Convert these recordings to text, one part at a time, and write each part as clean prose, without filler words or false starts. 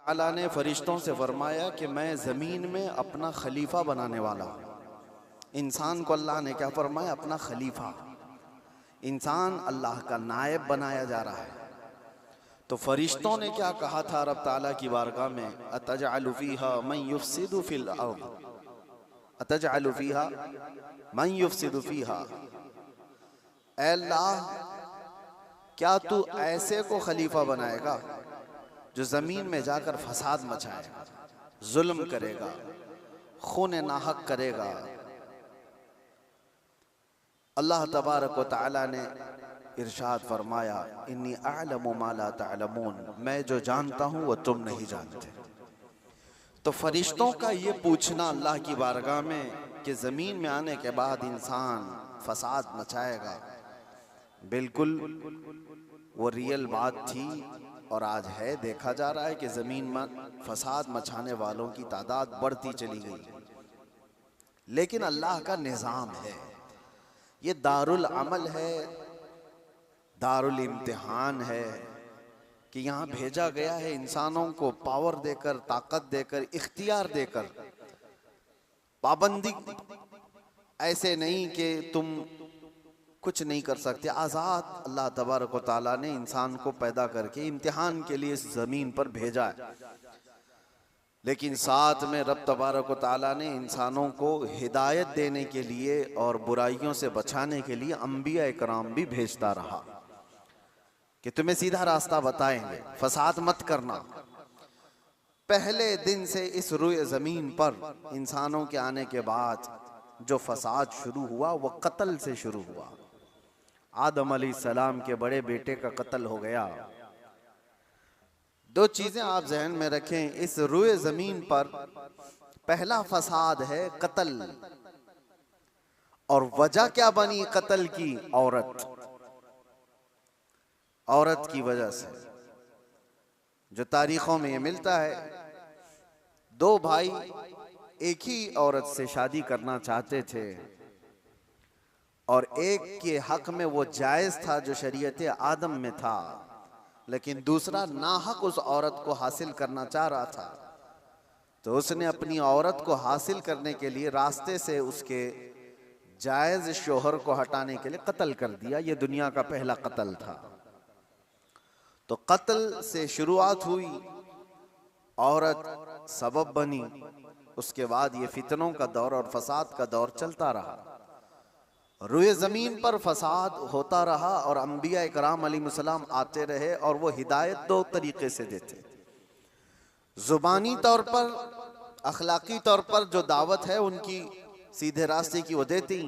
अल्लाह ने फरिश्तों से फरमाया कि मैं ज़मीन में अपना खलीफा बनाने वाला हूँ। इंसान को अल्लाह ने क्या फरमाया? अपना खलीफा। इंसान अल्लाह का नायब बनाया जा रहा है। तो फरिश्तों ने क्या कहा था रब ताला की बारगाह में? अतजअलु फीहा मन युफ्सिदु फिल अर्द, अतजअलु फीहा मन युफ्सिदु फीहा। ऐ अल्लाह, क्या तू ऐसे को खलीफा बनाएगा जो जमीन में जाकर फसाद मचाएगा, जुल्म करेगा, खून नाहक करेगा? अल्लाह तबारक व तआला ने इरशाद फरमाया, इन्नी अअलमु मा ला तअलमून, मैं जो जानता हूँ वो तुम नहीं जानते। तो फरिश्तों का ये पूछना अल्लाह की बारगाह में कि ज़मीन में आने के बाद इंसान फसाद मचाएगा, बिल्कुल वो रियल बात थी और आज है। देखा जा रहा है कि ज़मीन में फसाद मचाने वालों की तादाद बढ़ती चली गई। लेकिन अल्लाह का निज़ाम है, ये दारुल अमल है, दारुल इम्तिहान है कि यहाँ भेजा गया है इंसानों को पावर देकर, ताकत देकर, इख्तियार देकर। पाबंदी ऐसे नहीं कि तुम कुछ नहीं कर सकते। आज़ाद अल्लाह तबारक व तआला ने इंसान को पैदा करके इम्तिहान के लिए इस ज़मीन पर भेजा है। लेकिन साथ में रब तबारक व तआला ने इंसानों को हिदायत देने के लिए और बुराइयों से बचाने के लिए अंबिया इकराम भी भेजता रहा कि तुम्हें सीधा रास्ता बताएंगे, फसाद मत करना। पहले दिन से इस रुए ज़मीन पर इंसानों के आने के बाद जो फसाद शुरू हुआ वो कत्ल से शुरू हुआ। आदम अलैहिस्सलाम के बड़े बेटे का कत्ल हो गया। दो चीजें आप जहन में रखें, इस रुए ज़मीन पर पहला फसाद है कत्ल। और वजह क्या बनी कत्ल की? औरत। औरत की वजह से, जो तारीखों में ये मिलता है, दो भाई एक ही औरत से शादी करना चाहते थे और एक के हक में वो जायज था जो शरीयत आदम में था, लेकिन दूसरा नाहक उस औरत को हासिल करना चाह रहा था। तो उसने अपनी औरत को हासिल करने के लिए रास्ते से उसके जायज शोहर को हटाने के लिए कत्ल कर दिया। ये दुनिया का पहला कत्ल था। तो कत्ल से शुरुआत हुई, औरत सबब बनी, उसके बाद ये फितनों का दौर और फसाद का दौर चलता रहा। रुए ज़मीन पर फसाद होता रहा और अंबिया इकराम अलैहिस्सलाम आते रहे और वो हिदायत दो तरीके से देते। ज़ुबानी तौर पर, अखलाकी तौर पर जो दावत है उनकी सीधे रास्ते की वो देती,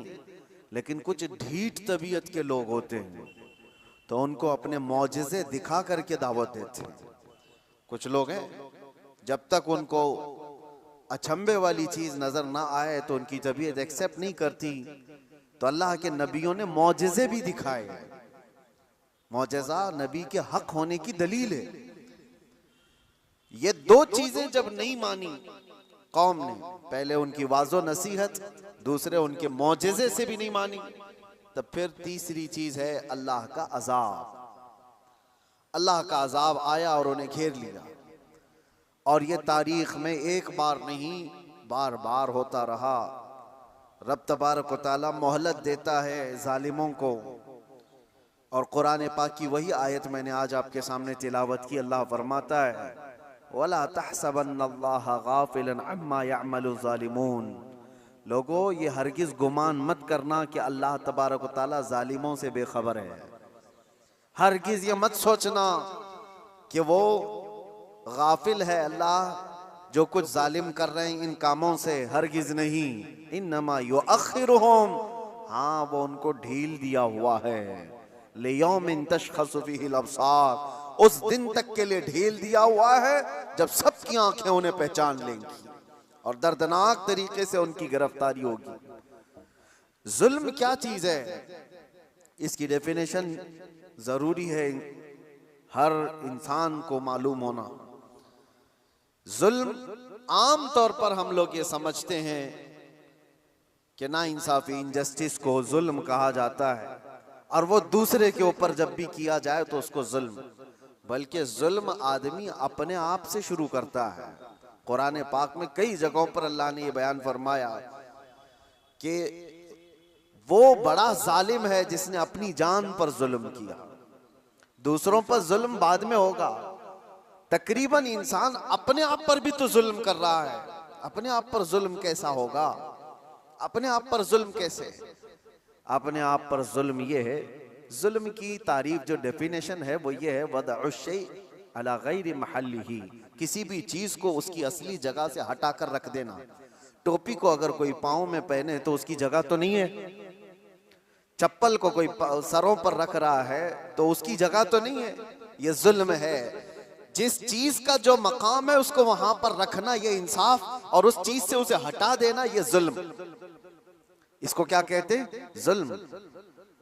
लेकिन कुछ ढीठ तबीयत के लोग होते हैं तो उनको अपने मौजिज़े दिखा करके दावत देते। कुछ लोग हैं जब तक उनको अचंभे वाली चीज़ नज़र ना आए तो उनकी तबीयत एक्सेप्ट नहीं करती। तो अल्लाह के नबियों ने मौजिज़े भी दिखाए। मौजिज़ा नबी के हक होने की दलील है। ये दो चीजें जब नहीं मानी कौम ने, पहले उनकी वाज़ो नसीहत, दूसरे उनके मौजिज़े से भी नहीं मानी, तब फिर तीसरी चीज है अल्लाह का अजाब। अल्लाह का अजाब आया और उन्हें घेर लिया। और ये तारीख में एक बार नहीं, बार बार होता रहा। रब तबारक व तआला मोहलत देता है जालिमों को। और कुरान पाक की वही आयत मैंने आज आपके सामने तिलावत की। अल्लाह फरमाता है, वला तहसबन्नल्लाह गाफिलन अम्मा यअमलु ज़ालिमून। लोगो, ये हरगिज गुमान मत करना कि अल्लाह तबारक व तआला जालिमों से बेखबर है। हरगिज ये मत सोचना कि वो गाफिल है अल्लाह जो कुछ जालिम कर रहे हैं इन कामों से, हरगिज नहीं। इन्नमा युअख्खिरुहुम, हाँ वो उनको ढील दिया हुआ है। लियौमिन तशख़सु फ़ीहिल अब्सार, उस दिन तक के लिए ढील दिया हुआ है जब सबकी आंखें उन्हें पहचान लेंगी और दर्दनाक तरीके से उनकी गिरफ्तारी होगी। जुल्म क्या चीज है, इसकी डेफिनेशन जरूरी है हर इंसान को मालूम होना। जुल्म आम तौर पर हम लोग ये समझते हैं कि नाइंसाफी, इनजस्टिस को जुल्म कहा जाता है और वो दूसरे के ऊपर जब भी किया जाए तो उसको जुल्म। बल्कि जुल्म आदमी अपने आप से शुरू करता है। कुरान पाक में कई जगहों पर अल्लाह ने ये बयान फरमाया कि वो बड़ा जालिम है जिसने अपनी जान पर जुल्म किया। दूसरों पर जुल्म बाद में होगा। तकरीबन इंसान अपने आप पर भी तो जुल्म कर रहा है। अपने आप पर जुल्म कैसा होगा? अपने आप पर जुल्म कैसे? अपने आप पर जुल्म ये है, जुल्म की तारीफ जो डेफिनेशन है वो ये है, वदअ शै अला गैरि महल्लिही, किसी भी चीज को उसकी असली जगह से हटाकर रख देना। टोपी को अगर कोई पाँव में पहने तो उसकी जगह तो नहीं है। चप्पल को कोई सरों पर रख रहा है तो उसकी जगह तो नहीं है। ये जुल्म है। जिस चीज का जो मकाम है उसको वहां पर रखना ये इंसाफ, और उस चीज से उसे हटा देना ये जुल्म। इसको क्या कहते हैं? जुल्म।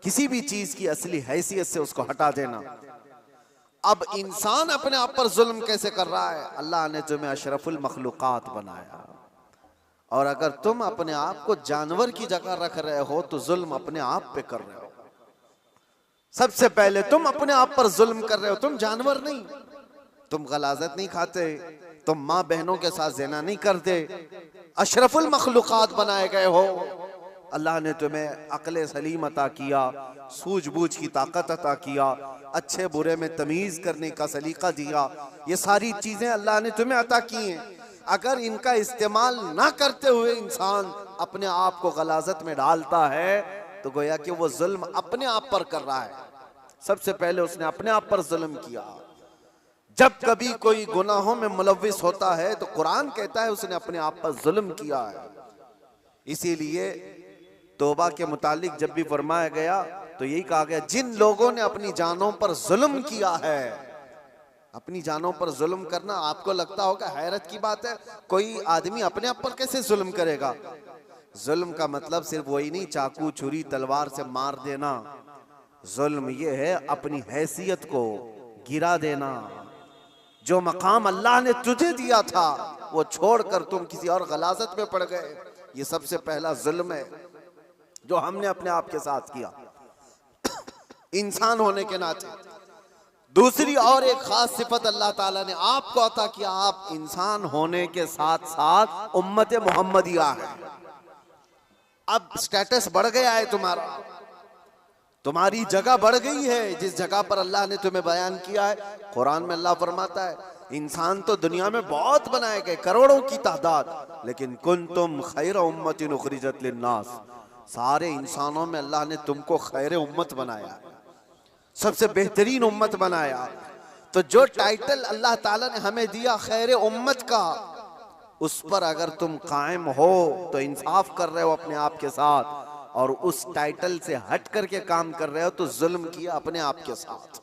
किसी भी चीज की असली हैसियत से उसको हटा देना। अब इंसान अपने आप पर जुल्म कैसे कर रहा है? अल्लाह ने तुम्हें अशरफुल मखलूकात बनाया, और अगर तुम अपने आप को जानवर की जगह रख रहे हो तो जुल्म अपने आप पे कर रहे हो। सबसे पहले तुम अपने आप पर जुल्म कर रहे हो। तुम जानवर नहीं, तुम गलाजत नहीं खाते, तुम माँ बहनों के साथ ज़िना नहीं करते, अशरफुल मखलूकात बनाए गए हो। अल्लाह ने तुम्हें अक्ल सलीम अता किया, सूझबूझ की ताकत अता किया, अच्छे बुरे में तमीज करने का सलीका दिया। ये सारी चीजें अल्लाह ने तुम्हें अता की हैं। अगर इनका इस्तेमाल ना करते हुए इंसान अपने आप को गलाजत में डालता है तो गोया कि वो जुल्म अपने आप पर कर रहा है। सबसे पहले उसने अपने आप पर जुल्म किया। जब कभी कोई गुनाहों में मुलव्विस होता है तो कुरान कहता है उसने अपने आप पर जुल्म किया है। इसीलिए तौबा के मुतालिक जब भी फरमाया गया तो यही कहा गया, जिन लोगों ने अपनी जानों पर जुल्म किया है। अपनी जानों पर जुल्म करना आपको लगता होगा हैरत की बात है, कोई आदमी अपने आप पर कैसे जुल्म करेगा? जुल्म का मतलब सिर्फ वही नहीं चाकू छुरी तलवार से मार देना। जुल्म ये है अपनी हैसियत को गिरा देना। जो मकाम अल्लाह ने तुझे दिया था वो छोड़कर तुम किसी और गलाजत में पड़ गए, ये सबसे पहला जुल्म है जो हमने अपने आप के साथ किया इंसान होने के नाते। दूसरी और एक खास सिफत अल्लाह ताला ने आपको अता किया, आप इंसान होने के साथ साथ उम्मत मोहम्मदिया है। अब स्टेटस बढ़ गया है तुम्हारा, तुम्हारी जगह बढ़ गई है जिस जगह पर अल्लाह ने तुम्हें बयान किया है। कुरान में अल्लाह फरमाता है इंसान तो दुनिया में बहुत बनाए गए, करोड़ों की तादाद, लेकिन कुंतुम खैर उम्मतिन उखरिजत लिन्नास, सारे इंसानों में अल्लाह ने तुमको खैर उम्मत बनाया, सबसे बेहतरीन उम्मत बनाया। तो जो टाइटल अल्लाह ताला ने हमें दिया खैर उम्मत का, उस पर अगर तुम कायम हो तो इंसाफ कर रहे हो अपने आप के साथ, और उस टाइटल से हट करके काम कर रहे हो तो जुल्म किया अपने आप के साथ।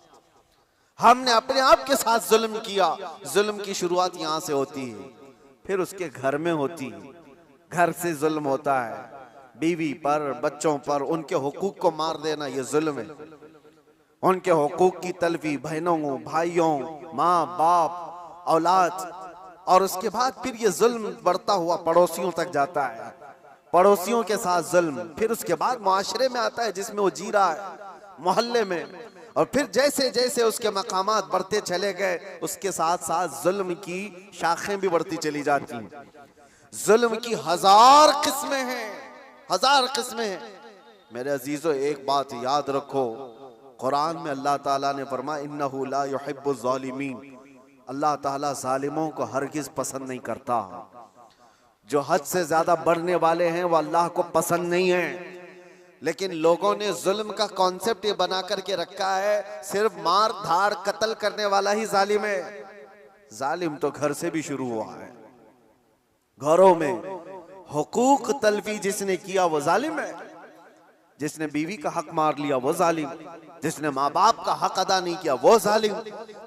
हमने अपने आप के साथ जुल्म किया। जुल्म की शुरुआत यहां से होती है, फिर उसके घर में होती है। घर से जुल्म होता है, बीवी पर, बच्चों पर, उनके हुकूक को मार देना ये जुल्म है। उनके हुकूक की तलफी बहनों, भाइयों, माँ बाप, औलाद, और उसके बाद फिर ये जुल्म बढ़ता हुआ पड़ोसियों तक जाता है, पड़ोसियों के साथ जुल्म, फिर उसके बाद मुआशरे में आता है जिसमें वो जी रहा है, मोहल्ले में, और फिर जैसे जैसे उसके मकामात बढ़ते चले गए उसके साथ साथ जुल्म की शाखें भी बढ़ती चली जाती हैं। जुल्म की हजार किस्में हैं, हजार किस्में हैं। मेरे अजीजों एक बात याद रखो, कुरान में अल्लाह ताला ने फरमाया इन्नहु ला युहिब्बुज़ ज़ालिमीन, अल्लाह ताला जालिमों को हरगिज पसंद नहीं करता। जो हद से ज्यादा बढ़ने वाले हैं वो अल्लाह को पसंद नहीं है। लेकिन लोगों ने जुल्म का कॉन्सेप्ट ये बना करके रखा है सिर्फ मार धाड़ कत्ल करने वाला ही जालिम है। जालिम तो घर से भी शुरू हुआ है। घरों में हुकूक तलफी जिसने किया वो जालिम है। जिसने बीवी का हक मार लिया वो जालिम, जिसने माँ बाप का हक अदा नहीं किया वो जालिम,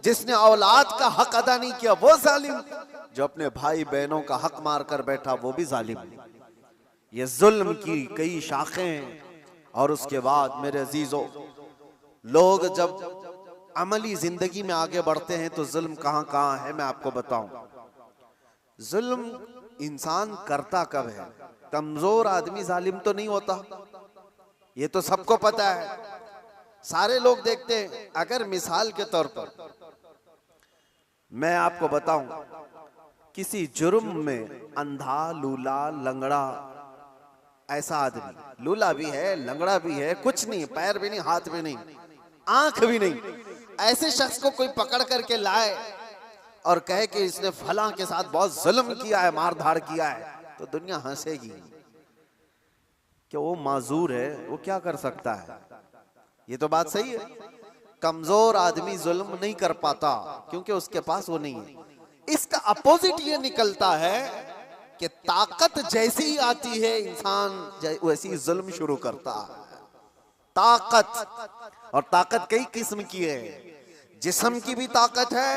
जिसने औलाद का हक अदा नहीं किया वो जालिम, जो अपने भाई बहनों का हक मार कर बैठा वो भी जालिम। ये जुल्म की कई शाखें। और उसके बाद मेरे अजीजों, लोग जब अमली जिंदगी में आगे बढ़ते हैं तो जुल्म कहां कहां है मैं आपको बताऊं। जुल्म इंसान करता कब है? कमजोर आदमी जालिम तो नहीं होता, ये तो सबको पता है, सारे लोग देखते हैं। अगर मिसाल के तौर पर मैं आपको बताऊं, किसी जुर्म में अंधा, लूला, लंगड़ा, ऐसा आदमी, लूला भी है, लंगड़ा भी है, कुछ नहीं, पैर भी नहीं, हाथ भी नहीं, आंख भी नहीं, ऐसे शख्स को कोई पकड़ करके लाए और कहे कि इसने फलां के साथ बहुत जुल्म किया है, मार धाड़ किया है, तो दुनिया हंसेगी कि वो माजूर है, वो क्या कर सकता है। ये तो बात सही है, कमजोर आदमी जुल्म नहीं कर पाता क्योंकि उसके पास वो नहीं है। इसका अपोजिट ये निकलता है कि ताकत जैसी ही आती है इंसान वैसी जुल्म शुरू करता है। ताकत, और ताकत कई किस्म की है, जिस्म की भी ताकत है,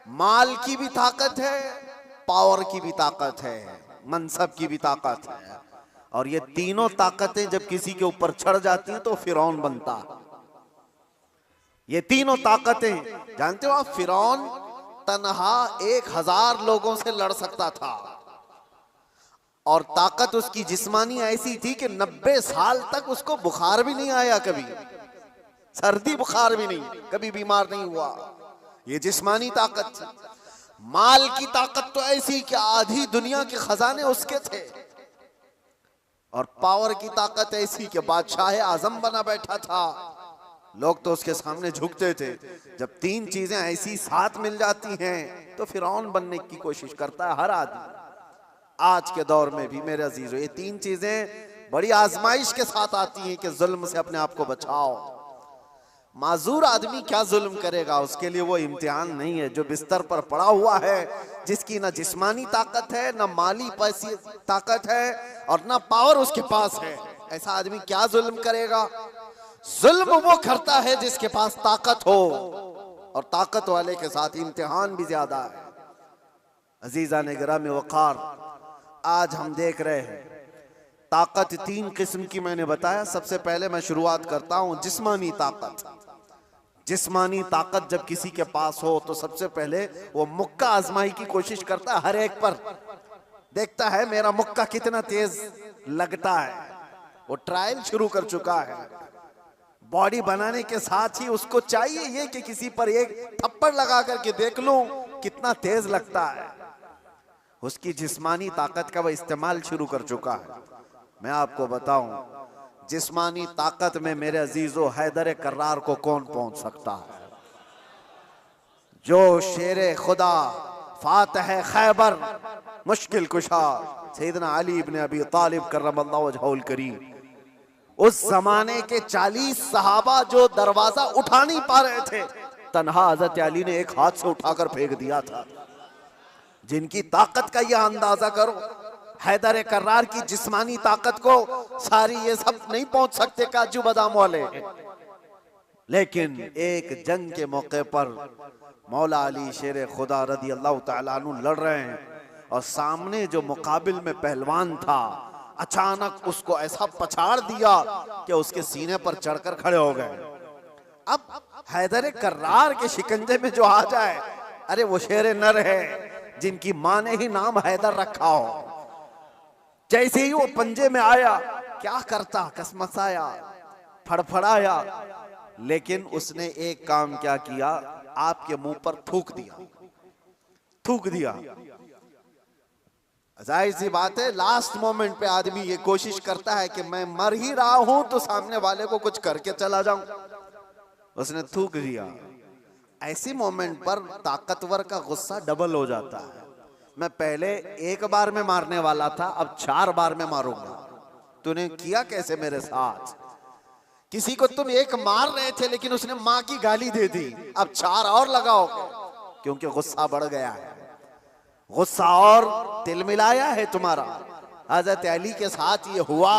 माल की भी ताकत है, पावर की भी ताकत है, मनसब की भी ताकत है, और ये तीनों ताकतें जब किसी के ऊपर चढ़ जाती हैं तो फिरौन बनता है। ये तीनों ताकतें, जानते हो आप, फिरौन तन्हा 1000 लोगों से लड़ सकता था, और ताकत उसकी जिस्मानी ऐसी थी कि 90 साल तक उसको बुखार भी नहीं आया, कभी सर्दी बुखार भी नहीं, कभी बीमार नहीं हुआ। ये जिस्मानी ताकत थी। माल की ताकत तो ऐसी कि आधी दुनिया के खजाने उसके थे, और पावर की ताकत ऐसी कि बादशाह आजम बना बैठा था, लोग तो उसके सामने झुकते थे। जब तीन चीजें ऐसी साथ मिल जाती हैं तो फिरौन बनने की कोशिश करता है हर आदमी। आज के दौर में भी मेरे अजीजों, ये तीन चीजें बड़ी आजमाइश के साथ आती हैं कि जुल्म से अपने आप को बचाओ। माजूर आदमी क्या जुल्म करेगा, उसके लिए वो इम्तिहान नहीं है। जो बिस्तर पर पड़ा हुआ है, जिसकी ना जिस्मानी ताकत है, ना माली पैसी ताकत है, और ना पावर उसके पास है, ऐसा आदमी क्या जुल्म करेगा। जुल्म वो करता है जिसके पास ताकत हो, और ताकत वाले के साथ इम्तिहान भी ज्यादा है। अजीजा ने गिरामी वक़ार, आज हम देख रहे हैं ताकत 3 किस्म की मैंने बताया। सबसे पहले मैं शुरुआत करता हूं जिस्मानी ताकत। जिस्मानी ताकत जब किसी के पास हो तो सबसे पहले वो मुक्का आजमाई की कोशिश करता है, हर एक पर देखता है मेरा मुक्का कितना तेज लगता है। वो ट्रायल शुरू कर चुका है। बॉडी बनाने के साथ ही उसको चाहिए ये कि किसी पर एक थप्पड़ लगा करके देख लूं कितना तेज लगता है। उसकी जिस्मानी ताकत का वह इस्तेमाल शुरू कर चुका है। मैं आपको बताऊं, जिस्मानी ताकत में मेरे अजीजों हैदर कर्रार को कौन पहुंच सकता है। जो शेरे खुदा, फातह खैबर, मुश्किल कुशा सैयदना अली इब्न अबी तालिब करमल्लाहु वजहुल करीम, उस जमाने के 40 सहाबा जो दरवाजा उठा नहीं पा रहे थे, तन्हा हजरत अली ने एक हाथ से उठाकर फेंक दिया था। जिनकी ताकत का यह अंदाजा करो, हैदर कर्रार की जिस्मानी ताकत को सारी ये सब नहीं पहुंच सकते काजू बादाम वाले। लेकिन एक जंग के मौके पर मौला अली शेर खुदा रदी अल्लाह तआला अन्हु लड़ रहे हैं, और सामने जो मुकाबिल में पहलवान था अचानक उसको ऐसा पछाड़ दिया कि उसके सीने पर चढ़कर खड़े हो गए। अब हैदर कर्रार के शिकंजे में जो आ जाए, अरे वो शेर नर है जिनकी मां ने ही नाम हैदर रखा हो। जैसे ही वो पंजे में आया, क्या करता, कसमसाया, फड़फड़ाया, लेकिन उसने एक काम क्या किया, आपके मुंह पर थूक दिया। थूक दिया। जाहिर सी बात है, लास्ट मोमेंट पे आदमी ये कोशिश करता है कि मैं मर ही रहा हूं तो सामने वाले को कुछ करके चला जाऊं। उसने थूक दिया। ऐसी मोमेंट पर ताकतवर का गुस्सा डबल हो जाता है। मैं पहले एक बार में मारने वाला था, अब 4 बार में मारूंगा। तूने किया कैसे मेरे साथ? किसी को तुम एक मार रहे थे लेकिन उसने मां की गाली दे दी, अब 4 और लगाओगे, क्योंकि गुस्सा बढ़ गया है। गुस्सा और तिल मिलाया है तुम्हारा। हजरत अली के साथ ये हुआ।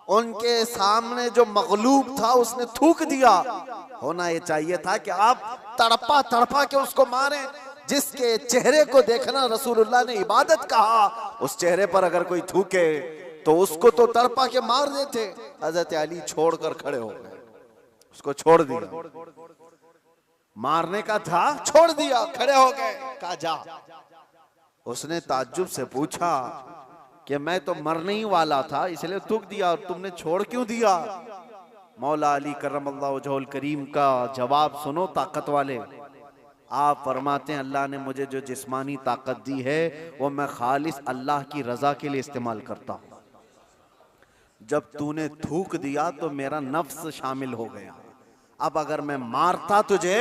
उनके सामने जो मगलूब था उसने थूक दिया। होना ये चाहिए था कि आप तड़पा तड़पा के उसको मारें। जिसके चेहरे को देखना रसूलुल्लाह ने इबादत कहा, उस चेहरे पर अगर कोई थूके तो उसको तो तड़पा के मार देते। हजरत अली छोड़कर खड़े हो गए, उसको छोड़ दिया। मारने का था, छोड़ दिया, खड़े हो गए, कहा जा। उसने ताज्जुब से पूछा कि मैं तो मरने ही वाला था इसलिए थूक दिया, और तुमने छोड़ क्यों दिया? मौला अली करमल्लाहु वजहुल करीम का जवाब सुनो ताकत वाले। आप फरमाते हैं अल्लाह ने मुझे जो जिस्मानी ताकत दी है वो मैं खालिस अल्लाह की रजा के लिए इस्तेमाल करता हूं। जब तूने थूक दिया तो मेरा नफ्स शामिल हो गया। अब अगर मैं मारता तुझे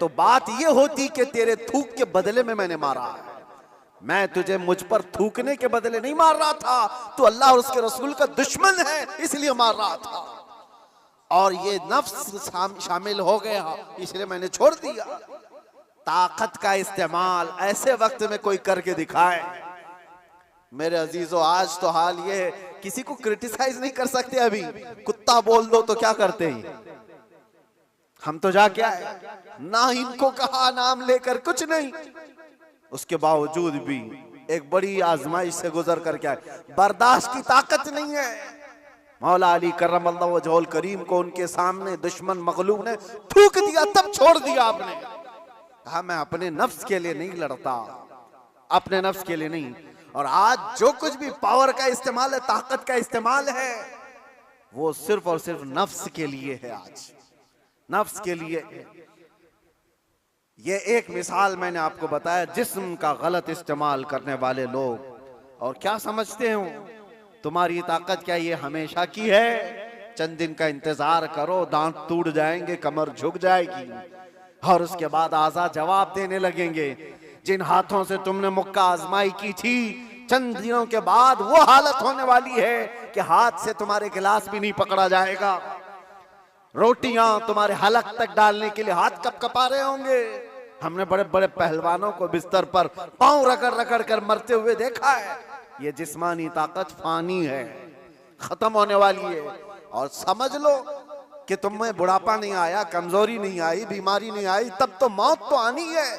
तो बात ये होती कि तेरे थूक के बदले में मैंने मारा। मैं तुझे मुझ पर थूकने के बदले नहीं मार रहा था, तो अल्लाह और उसके रसूल का दुश्मन है इसलिए मार रहा था, और ये नफ्स शामिल हो गया इसलिए मैंने छोड़ दिया। ताकत का इस्तेमाल ऐसे वक्त में कोई करके दिखाए। मेरे अजीजों, आज तो हाल ये है, किसी को क्रिटिसाइज नहीं कर सकते। अभी कुत्ता बोल दो तो क्या करते हैं, हम तो जाके आए, ना इनको कहा नाम लेकर कुछ नहीं, उसके बावजूद भी एक बड़ी आजमाइश से गुजर करके आए। बर्दाश्त की ताकत नहीं है। मौला अली करमल्लाहु वजहुल करीम को उनके सामने दुश्मन मगलूब ने थूक दिया, तब छोड़ दिया आपने। कहा मैं अपने नफ्स के लिए नहीं लड़ता, अपने नफ्स के लिए नहीं। और आज जो कुछ भी पावर का इस्तेमाल है, ताकत का इस्तेमाल है, वो सिर्फ और सिर्फ नफ्स के लिए है। आज नफ्स के लिए है। ये एक मिसाल मैंने आपको बताया, जिस्म का गलत इस्तेमाल करने वाले लोग। और क्या समझते हो तुम्हारी ताकत क्या ये हमेशा की है? चंद दिन का इंतजार करो, दांत टूट जाएंगे, कमर झुक जाएगी, और उसके बाद आज़ाद जवाब देने लगेंगे। जिन हाथों से तुमने मुक्का आजमाई की थी, चंद दिनों के बाद वो हालत होने वाली है कि हाथ से तुम्हारे गिलास भी नहीं पकड़ा जाएगा। रोटियां तुम्हारे हलक तक डालने के लिए हाथ कपकपा रहे होंगे। हमने बड़े बड़े पहलवानों को बिस्तर पर पांव रगड़ रगड़ कर मरते हुए देखा है। ये जिस्मानी ताकत फानी है, खत्म होने वाली है। और समझ लो कि तुम में बुढ़ापा नहीं आया, कमजोरी नहीं आई, बीमारी नहीं आई, तब तो मौत तो आनी है,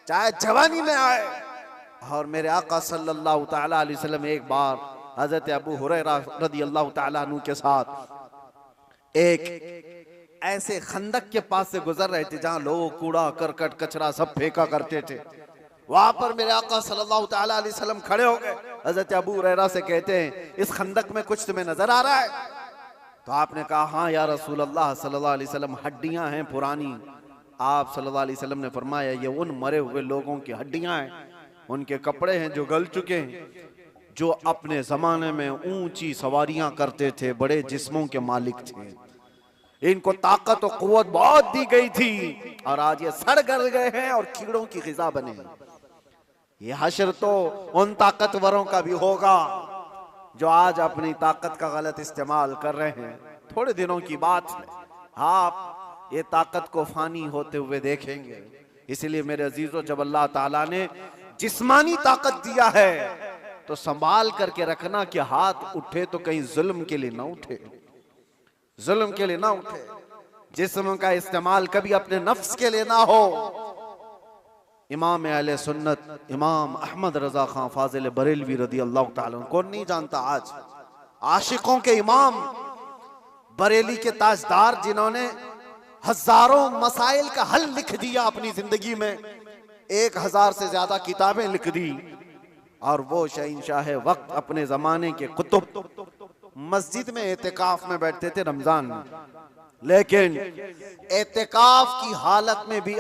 चाहे जवानी में आए। और मेरे आका सल्लल्लाहु तआला अलैहि वसल्लम एक बार हजरत अबू हुरैरा रदियल्लाहु तआला अन्हु के साथ एक ऐसे खंदक के पास से गुजर रहे थे जहां लोग कूड़ा करकट कचरा सब फेंका करते थे। वहां पर मेरे आका सल्लल्लाहु तआला अलैहि वसल्लम खड़े हो गए। हजरत अबू हुरैरा से कहते हैं इस खंदक में कुछ तुम्हें नजर आ रहा है? तो आपने कहा हाँ या रसूल अल्लाह सल्लल्लाहु अलैहि वसल्लम, हड्डियां हैं पुरानी। आप सल्लल्लाहु अलैहि वसल्लम ने फरमाया ये उन मरे हुए लोगों की हड्डियां हैं, उनके कपड़े हैं जो गल चुके हैं, जो अपने जमाने में ऊंची सवारियां करते थे, बड़े जिस्मों के मालिक थे। इनको ताकत और कुव्वत बहुत दी गई थी और आज ये सड़ गल गए हैं और कीड़ों की ग़िज़ा बने। ये हश्र तो उन ताकतवरों का भी होगा जो आज अपनी ताकत का गलत इस्तेमाल कर रहे हैं। थोड़े दिनों की बात है, आप ये ताकत को फानी होते हुए देखेंगे। इसलिए मेरे अजीजों, जब अल्लाह ताला ने जिस्मानी ताकत दिया है तो संभाल करके रखना कि हाथ उठे तो कहीं जुल्म के लिए ना उठे, जुल्म के लिए ना उठे। जिस्म का इस्तेमाल कभी अपने नफ्स के लिए ना हो। इमाम अहले सुन्नत इमाम अहमद रजा खान फाजिल बरेलवी रदी अल्लाह ताला कौन नहीं जानता, आज आशिकों के इमाम, बरेली के ताजदार, जिन्होंने हजारों मसाइल का हल लिख दिया अपनी जिंदगी में, 1000 से ज्यादा किताबें लिख दी। और वो शहंशाह वक्त अपने जमाने के कुतुब मस्जिद में एतिकाफ में बैठते थे रमजान में, लेकिन एतिकाफ की हालत में भी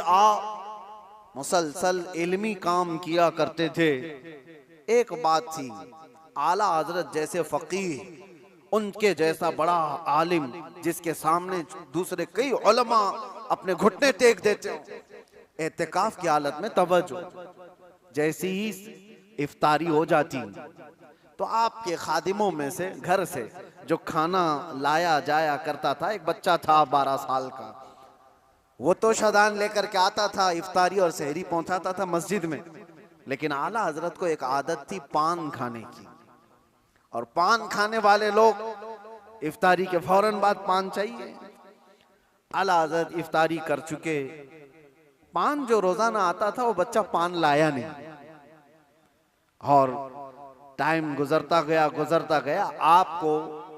मुसलसल इल्मी काम किया करते थे। एक बात थी, आला हजरत जैसे फकीह, उनके जैसा बड़ा आलिम जिसके सामने दूसरे कई उलमा अपने घुटने टेक देते हो, एतिकाफ की हालत में तवज्जो, जैसी ही इफ्तारी हो जाती तो आपके खादिमों में से घर से जो खाना लाया जाया करता था, एक बच्चा था 12 साल का, वो तो शदान लेकर के आता था, इफ्तारी और सहरी पहुंचाता था मस्जिद में। लेकिन आला हजरत को एक आदत थी पान खाने की, और पान खाने वाले लोग इफ्तारी के फौरन बाद पान चाहिए। आला हजरत इफ्तारी कर चुके, पान जो रोजाना आता था वो बच्चा पान लाया नहीं, और टाइम गुजरता गया, आपको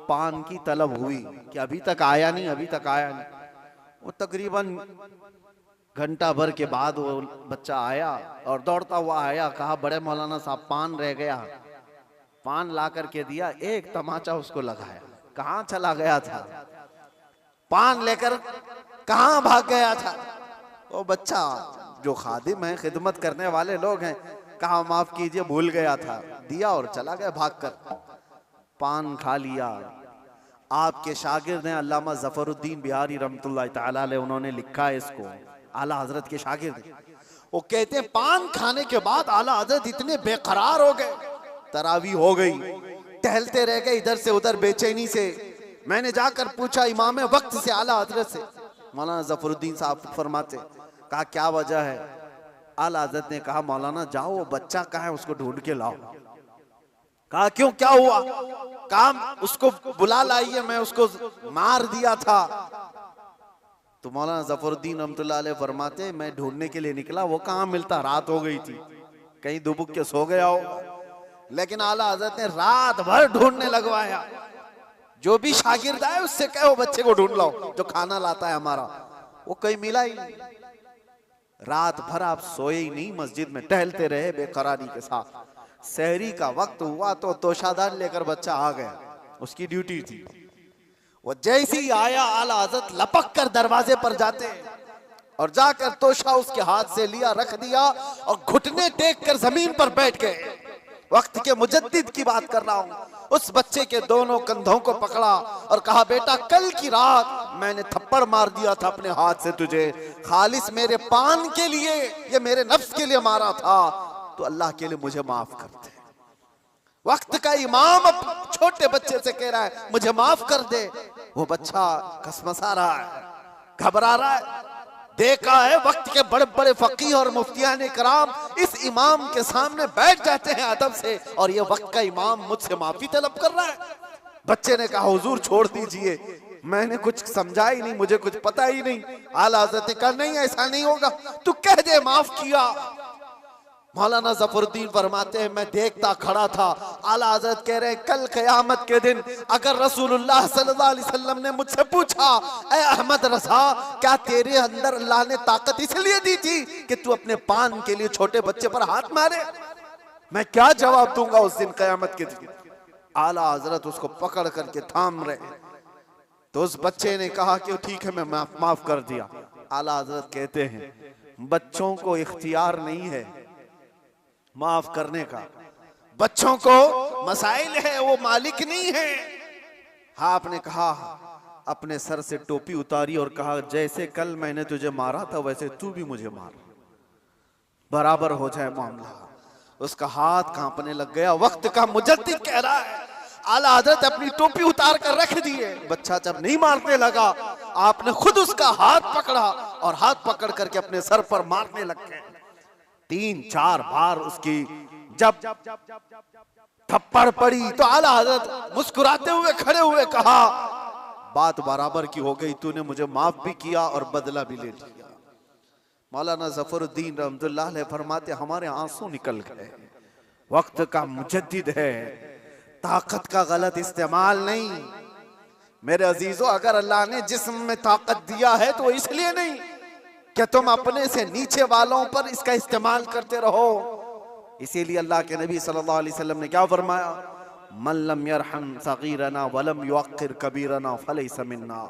पान की तलब हुई कि अभी तक आया नहीं, अभी तक आया नहीं। वो तकरीबन घंटा भर के बाद वो बच्चा आया और दौड़ता हुआ आया, कहा बड़े मौलाना साहब पान रह गया। पान ला करके दिया, एक तमाचा उसको लगाया, कहाँ चला गया था, पान लेकर कहाँ भाग गया था। वो बच्चा जो खादिम हैं, खिदमत करने वाले लोग हैं, कहा माफ कीजिए भूल गया था, दिया और चला गया भागकर। पान खा लिया। आपके शागिर्द हैं अल्लामा जफरुद्दीन बिहारी रहमतुल्लाह तआला अलैह, उन्होंने लिखा है इसको, आला हजरत के शागिर्द। वो कहते हैं पान खाने के बाद आला हजरत इतने बेकरार हो गए, तरावी हो गई, टहलते रह गए इधर से उधर बेचैनी से। मैंने जाकर पूछा इमाम वक्त से आला हजरत से, मौलाना जफरुद्दीन साहब फरमाते, कहा क्या वजह है? आला हजरत ने कहा मौलाना जाओ वो बच्चा कहाँ है उसको ढूंढ के लाओ। कहा क्यों, क्या हुआ? काम उसको बुला लाइए, मैं उसको मार दिया था। तो मौलाना जफरुद्दीन रहमतुल्लाह अलैह फरमाते मैं ढूंढने के लिए निकला, वो कहाँ मिलता, रात हो गई थी, कहीं दुबक के सो गया हो। लेकिन आला हजरत ने रात भर ढूंढने लगवाया। जो भी शागिर्द आए उससे कहो बच्चे को ढूंढ लाओ जो खाना लाता है हमारा, वो कहीं मिला ही नहीं। रात भर आप सोए ही नहीं, मस्जिद में टहलते रहे बेकरारी के साथ। सहरी का वक्त हुआ तो तोशादार लेकर बच्चा आ गया, उसकी ड्यूटी थी। वो जैसे ही आया आला हजरत लपक कर दरवाजे पर जाते और जाकर तोशा उसके हाथ से लिया, रख दिया और घुटने टेक कर जमीन पर बैठ गए। वक्त के मुजद्दिद की बात कर रहा हूं। उस बच्चे के दोनों कंधों को पकड़ा और कहा बेटा कल की रात मैंने थप्पड़ मार दिया था अपने हाथ से तुझे, खालिस मेरे पान के लिए, ये मेरे नफ्स के लिए मारा था, तो अल्लाह के लिए मुझे माफ कर दे। वक्त का इमाम अब छोटे बच्चे से कह रहा है मुझे माफ कर दे। वो बच्चा कसमसा रहा है, घबरा रहा है। देखा है वक्त के बड़े बड़े फकीह और मुफ्तियान कराम इस इमाम के सामने बैठ जाते हैं अदब से, और ये वक्त का इमाम मुझसे माफी तलब कर रहा है। बच्चे ने कहा हुजूर छोड़ दीजिए, मैंने कुछ समझा ही नहीं, मुझे कुछ पता ही नहीं। आला हज़रत ने कहा नहीं ऐसा नहीं होगा, तू कह दे माफ किया। मौलाना जफरुद्दीन फरमाते हैं मैं देखता खड़ा था। आला हजरत कह रहे हैं कल क़यामत के दिन अगर रसूलुल्लाह सल्लल्लाहु अलैहि वसल्लम ने मुझसे पूछा ऐ अहमद रज़ा क्या तेरे अंदर अल्लाह ने ताकत इसलिए दी थी कि तू अपने पान के लिए छोटे बच्चे पर हाथ मारे, मैं क्या जवाब दूंगा उस दिन क़यामत के दिन। आला हजरत उसको पकड़ करके थाम रहे, तो उस बच्चे ने कहा कि ठीक है मैं माफ कर दिया। आला हजरत कहते हैं बच्चों को इख्तियार नहीं है माफ करने का, बच्चों को मसाइल है, वो मालिक नहीं है। हाँ आपने कहा अपने सर से टोपी उतारी और कहा जैसे कल मैंने तुझे मारा था वैसे तू भी मुझे मार, बराबर हो जाए मामला। उसका हाथ कांपने लग गया। वक्त का मुजद्दिद कह रहा है आला हजरत अपनी टोपी उतार कर रख दिए। बच्चा जब नहीं मारने लगा आपने खुद उसका हाथ पकड़ा और हाथ पकड़ करके अपने सर पर मारने लग गए। 3-4 बार उसकी जब थप्पड़ पड़ी तो आला हजरत मुस्कुराते हुए खड़े हुए कहा बात बराबर की हो गई, तूने मुझे माफ भी किया और बदला भी ले लिया। मौलाना जफरुद्दीन रहमतुल्लाह अलैह फरमाते हमारे आंसू निकल गए। वक्त का मुजद्दिद है, ताकत का गलत इस्तेमाल नहीं। मेरे अजीजों अगर अल्लाह ने जिस्म में ताकत दिया है तो इसलिए नहीं कि तुम अपने से नीचे वालों पर इसका इस्तेमाल करते रहो। इसीलिए अल्लाह के नबी सल्लल्लाहु अलैहि वसल्लम ने क्या फरमाया, मन लम यरहम सगीरना वलम युअक्किर कबीरना फलैसा मिन्ना,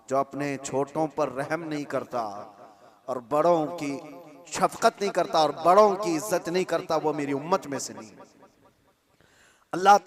जो अपने छोटों पर रहम नहीं करता और बड़ों की शफकत नहीं करता और बड़ों की इज्जत नहीं करता वो मेरी उम्मत में से नहीं। अल्लाह